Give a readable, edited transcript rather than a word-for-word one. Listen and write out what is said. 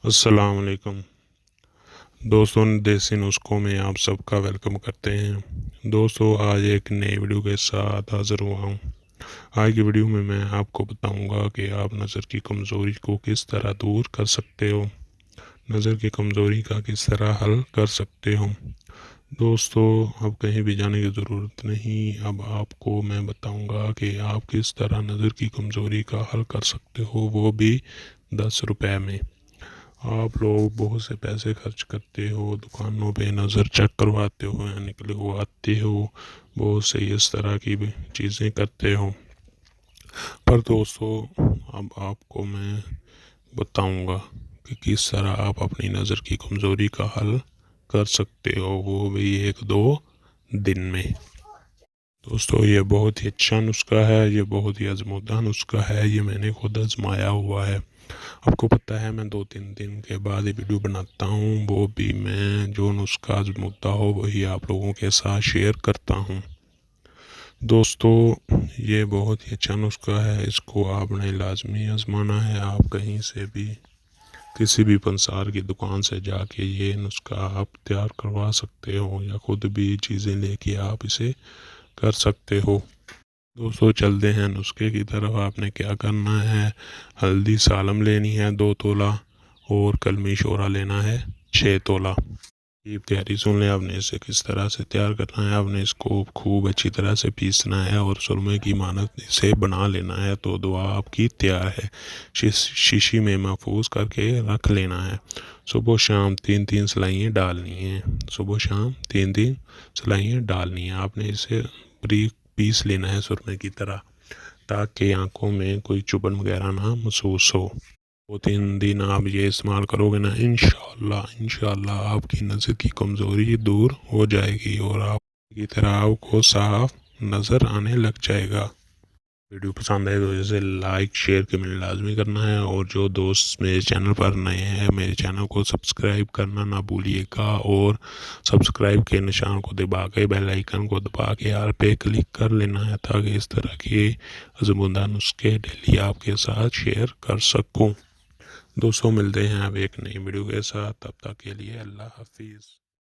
السلام علیکم دوستوں، دیسی نسخوں میں آپ سب کا ویلکم کرتے ہیں۔ دوستوں، آج ایک نئی ویڈیو کے ساتھ حاضر ہوا ہوں۔ آج کی ویڈیو میں میں آپ کو بتاؤں گا کہ آپ نظر کی کمزوری کو کس طرح دور کر سکتے ہو، نظر کی کمزوری کا کس طرح حل کر سکتے ہو۔ دوستوں، اب کہیں بھی جانے کی ضرورت نہیں، اب آپ کو میں بتاؤں گا کہ آپ کس طرح نظر کی کمزوری کا حل کر سکتے ہو، وہ بھی 10 روپے میں۔ آپ لوگ بہت سے پیسے خرچ کرتے ہو، دکانوں پہ نظر چیک کرواتے ہو یا نکلواتے ہو، بہت سے اس طرح کی بھی چیزیں کرتے ہو، پر دوستو اب آپ کو میں بتاؤں گا کہ کس طرح آپ اپنی نظر کی کمزوری کا حل کر سکتے ہو، وہ بھی 1-2 دن میں۔ دوستو، یہ بہت ہی اچھا نسخہ ہے، یہ بہت ہی آزمودہ نسخہ ہے، یہ میں نے خود آزمایا ہوا ہے۔ آپ کو پتہ ہے میں 2-3 دن کے بعد یہ ویڈیو بناتا ہوں، وہ بھی میں جو نسخہ آزمودہ ہو وہی آپ لوگوں کے ساتھ شیئر کرتا ہوں۔ دوستو، یہ بہت ہی اچھا نسخہ ہے، اس کو آپ نے لازمی آزمانا ہے۔ آپ کہیں سے بھی کسی بھی پنسار کی دکان سے جا کے یہ نسخہ آپ تیار کروا سکتے ہو، یا خود بھی چیزیں لے کے آپ اسے کر سکتے ہو۔ دوستو، چلتے ہیں نسخے کی طرف۔ آپ نے کیا کرنا ہے، ہلدی سالم لینی ہے 2 تولہ، اور کلمی شورا لینا ہے 6 تولہ۔ یہ تیاری سن لیں، آپ نے اسے کس طرح سے تیار کرنا ہے۔ آپ نے اس کو خوب اچھی طرح سے پیسنا ہے اور سرمے کی مانند اسے بنا لینا ہے، تو دعا آپ کی تیار ہے۔ شیشی میں محفوظ کر کے رکھ لینا ہے۔ صبح شام 3-3 سلائیاں ڈالنی ہیں، صبح شام 3-3 سلائیاں ڈالنی ہیں۔ آپ نے اسے پیس لینا ہے سرمے کی طرح، تاکہ آنکھوں میں کوئی چبھن وغیرہ نہ محسوس ہو۔ 2-3 دن آپ یہ استعمال کرو گے نا، انشاءاللہ آپ کی نظر کی کمزوری دور ہو جائے گی اور آپ کی طرح آپ کو صاف نظر آنے لگ جائے گا۔ ویڈیو پسند ہے تو اسے لائک شیئر کمنٹ لازمی کرنا ہے، اور جو دوست میرے چینل پر نئے ہیں میرے چینل کو سبسکرائب کرنا نہ بھولیے گا، اور سبسکرائب کے نشان کو دبا کے بیل آئیکن کو دبا کے آل پہ کلک کر لینا ہے، تاکہ اس طرح کے آزمودہ نسخے ڈیلی آپ کے ساتھ شیئر کر سکوں۔ دوستوں، ملتے ہیں اب ایک نئی ویڈیو کے ساتھ، تب تک کے لیے اللہ حافظ۔